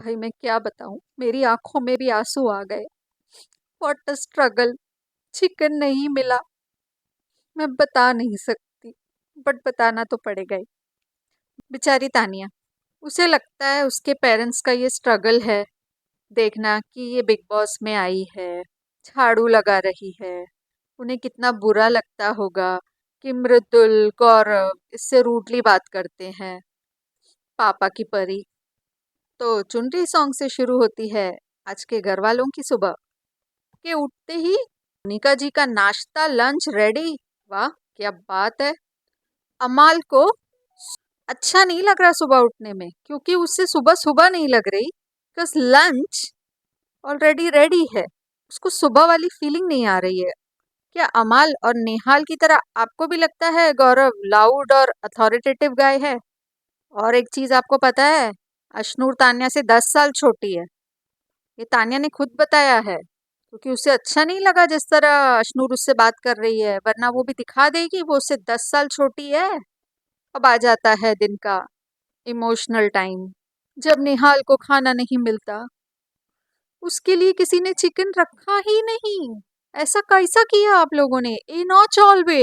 भाई मैं क्या बताऊं, मेरी आंखों में भी आंसू आ गए। What a struggle. चिकन नहीं मिला। मैं बता नहीं सकती, बट बताना तो पड़ेगा ही। बेचारी तानिया, उसे लगता है उसके पेरेंट्स का ये स्ट्रगल है। देखना कि ये बिग बॉस में आई है, झाड़ू लगा रही है। उन्हें कितना बुरा लगता होगा कि मृदुल गौरव इससे रूडली बात करते हैं। पापा की परी। तो चुनरी सॉन्ग से शुरू होती है आज के घर वालों की सुबह। के उठते ही मोनिका जी का नाश्ता लंच रेडी। वाह क्या बात है। अमाल को अच्छा नहीं लग रहा सुबह उठने में, क्योंकि उससे सुबह सुबह नहीं लग रही, बिकॉज लंच ऑलरेडी रेडी है। उसको सुबह वाली फीलिंग नहीं आ रही है। क्या अमाल और नेहाल की तरह आपको भी लगता है गौरव लाउड और अथॉरिटेटिव गाय है? और एक चीज आपको पता है, अशनूर तान्या से 10 साल छोटी है। ये तान्या ने खुद बताया है, क्योंकि उसे अच्छा नहीं लगा जिस तरह अशनूर उससे बात कर रही है, वरना वो भी दिखा देगी वो उससे 10 साल छोटी है। अब आ जाता है दिन का इमोशनल टाइम, जब निहाल को खाना नहीं मिलता। उसके लिए किसी ने चिकन रखा ही नहीं। ऐसा कैसा किया आप लोगों ने? ए नॉट वे।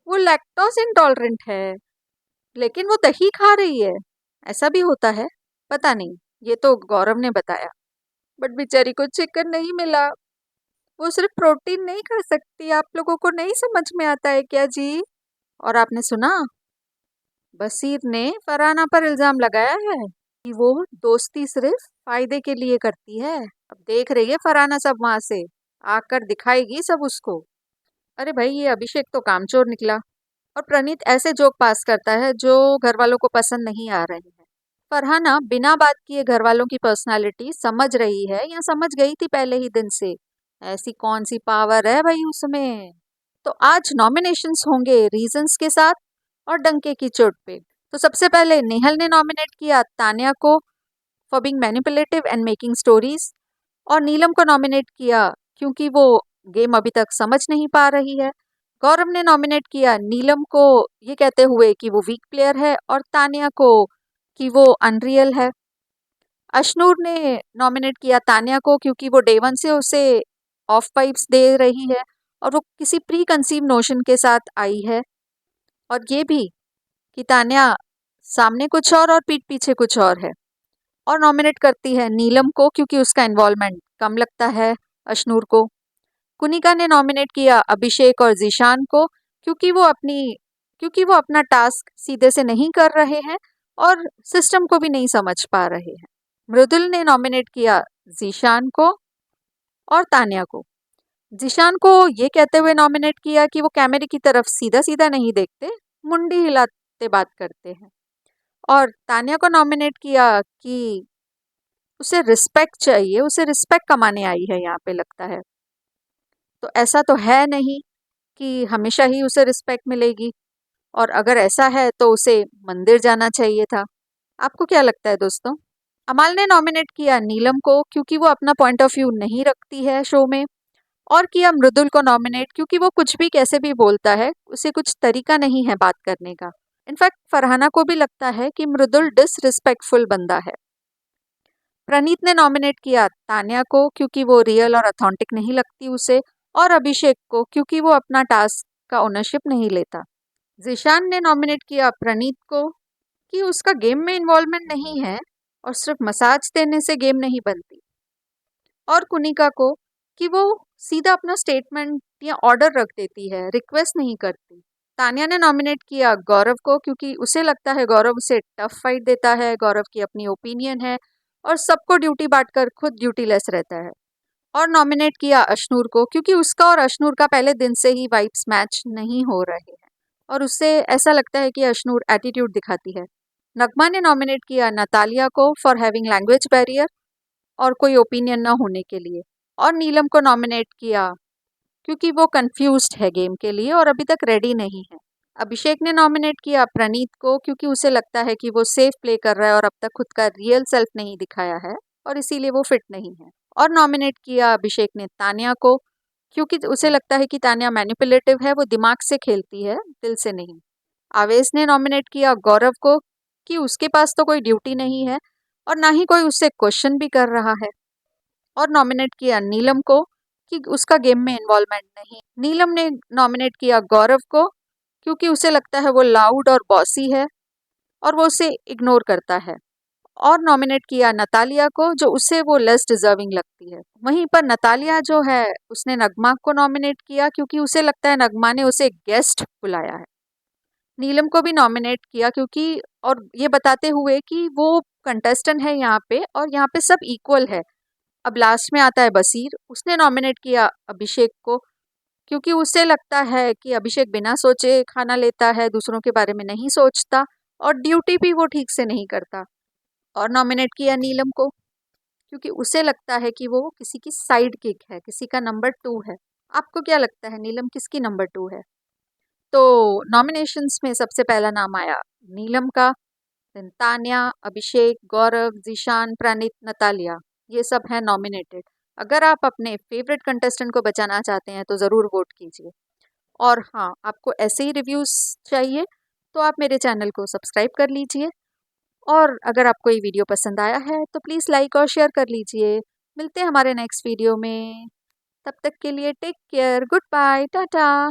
वो लैक्टोज इंटॉलरेंट है, लेकिन वो दही खा रही है। ऐसा भी होता है? पता नहीं, ये तो गौरव ने बताया। बट बेचारी को चिकन नहीं मिला। वो सिर्फ प्रोटीन नहीं खा सकती, आप लोगों को नहीं समझ में आता है क्या जी? और आपने सुना, बसीर ने फरहाना पर इल्जाम लगाया है कि वो दोस्ती सिर्फ फायदे के लिए करती है। अब देख रही है फरहाना सब वहां से आकर दिखाएगी सब उसको। अरे भाई, ये अभिषेक तो कामचोर निकला। और प्रणीत ऐसे जोक पास करता है जो घर वालों को पसंद नहीं आ रहे हैं। फरहाना बिना बात किए घर वालों की पर्सनालिटी समझ रही है, या समझ गई थी पहले ही दिन से। ऐसी कौन सी पावर है भाई उसमें? तो आज नॉमिनेशंस होंगे रीजंस के साथ और डंके की चोट पे। तो सबसे पहले नेहल ने नॉमिनेट किया तान्या को for being manipulative and making stories. और नीलम को नॉमिनेट किया क्योंकि वो गेम अभी तक समझ नहीं पा रही है। गौरव ने नॉमिनेट किया नीलम को ये कहते हुए कि वो वीक प्लेयर है, और तान्या को कि वो अनरियल है। अशनूर ने नॉमिनेट किया तान्या को क्योंकि वो डे वन से उसे ऑफ वाइब्स दे रही है, और वो किसी प्री कंसीव नोशन के साथ आई है। और ये भी कि तान्या सामने कुछ और पीठ पीछे कुछ और है। और नॉमिनेट करती है नीलम को क्योंकि उसका इन्वॉल्वमेंट कम लगता है अशनूर को। कुनिका ने नॉमिनेट किया अभिषेक और जीशान को क्योंकि वो अपना टास्क सीधे से नहीं कर रहे हैं और सिस्टम को भी नहीं समझ पा रहे हैं। मृदुल ने नॉमिनेट किया जीशान को और तान्या को। जीशान को ये कहते हुए नॉमिनेट किया कि वो कैमरे की तरफ सीधा सीधा नहीं देखते, मुंडी हिलाते बात करते हैं। और तान्या को नॉमिनेट किया कि उसे रिस्पेक्ट चाहिए, उसे रिस्पेक्ट कमाने आई है यहाँ पे लगता है। तो ऐसा तो है नहीं कि हमेशा ही उसे रिस्पेक्ट मिलेगी, और अगर ऐसा है तो उसे मंदिर जाना चाहिए था। आपको क्या लगता है दोस्तों? अमाल ने नॉमिनेट किया नीलम को क्योंकि वो अपना पॉइंट ऑफ व्यू नहीं रखती है शो में। और किया मृदुल को नॉमिनेट क्योंकि वो कुछ भी कैसे भी बोलता है, उसे कुछ तरीका नहीं है बात करने का। इनफैक्ट फरहाना को भी लगता है कि मृदुल डिसरिस्पेक्टफुल बंदा है। प्रणीत ने नॉमिनेट किया तान्या को क्योंकि वो रियल और अथेंटिक नहीं लगती उसे। और अभिषेक को क्योंकि वो अपना टास्क का ओनरशिप नहीं लेता। जिशान ने नॉमिनेट किया प्रणीत को कि उसका गेम में इन्वॉल्वमेंट नहीं है, और सिर्फ मसाज देने से गेम नहीं बनती। और कुनिका को कि वो सीधा अपना स्टेटमेंट या ऑर्डर रख देती है, रिक्वेस्ट नहीं करती। तान्या ने नॉमिनेट किया गौरव को क्योंकि उसे लगता है गौरव उसे टफ फाइट देता है, गौरव की अपनी ओपिनियन है और सबको ड्यूटी बांटकर खुद ड्यूटीलेस रहता है। और नॉमिनेट किया अशनूर को क्योंकि उसका और अशनूर का पहले दिन से ही वाइब्स मैच नहीं हो रहे हैं, और उससे ऐसा लगता है कि अशनूर एटीट्यूड दिखाती है। नगमा ने नॉमिनेट किया नतालिया को फॉर हैविंग लैंग्वेज बैरियर और कोई ओपिनियन ना होने के लिए। और नीलम को नॉमिनेट किया क्योंकि वो कंफ्यूज्ड है गेम के लिए और अभी तक रेडी नहीं है। अभिषेक ने नॉमिनेट किया प्रणीत को क्योंकि उसे लगता है कि वो सेफ प्ले कर रहा है और अब तक खुद का रियल सेल्फ नहीं दिखाया है, और इसीलिए वो फिट नहीं है। और नॉमिनेट किया अभिषेक ने तान्या को क्योंकि उसे लगता है कि तान्या मैनिपुलेटिव है, वो दिमाग से खेलती है, दिल से नहीं। आवेश ने नॉमिनेट किया गौरव को कि उसके पास तो कोई ड्यूटी नहीं है, और ना ही कोई उससे क्वेश्चन भी कर रहा है। और नॉमिनेट किया नीलम को कि उसका गेम में इन्वॉल्वमेंट नहीं। नीलम ने नॉमिनेट किया गौरव को क्योंकि उसे लगता है वो लाउड और बॉसी है और वो उसे इग्नोर करता है। और नॉमिनेट किया नतालिया को जो उसे वो लेस डिजर्विंग लगती है। वहीं पर नतालिया जो है उसने नगमा को नॉमिनेट किया क्योंकि उसे लगता है नगमा ने उसे गेस्ट बुलाया है। नीलम को भी नॉमिनेट किया क्योंकि और ये बताते हुए कि वो कंटेस्टेंट है यहाँ पे और यहाँ पे सब इक्वल है। अब लास्ट में आता है बसीर, उसने नॉमिनेट किया अभिषेक को क्योंकि उसे लगता है कि अभिषेक बिना सोचे खाना लेता है, दूसरों के बारे में नहीं सोचता और ड्यूटी भी वो ठीक से नहीं करता। और नॉमिनेट किया नीलम को क्योंकि उसे लगता है कि वो किसी की साइड किक है, किसी का नंबर 2 है। आपको क्या लगता है नीलम किसकी नंबर 2 है? तो नॉमिनेशंस में सबसे पहला नाम आया नीलम का, देन तान्या, अभिषेक, गौरव, जीशान, प्रणीत, नतालिया, ये सब हैं नॉमिनेटेड। अगर आप अपने फेवरेट कंटेस्टेंट को बचाना चाहते हैं तो ज़रूर वोट कीजिए। और हाँ, आपको ऐसे ही रिव्यूज़ चाहिए तो आप मेरे चैनल को सब्सक्राइब कर लीजिए। और अगर आपको ये वीडियो पसंद आया है तो प्लीज़ लाइक और शेयर कर लीजिए। मिलते हैं हमारे नेक्स्ट वीडियो में। तब तक के लिए take care, good bye, Tata.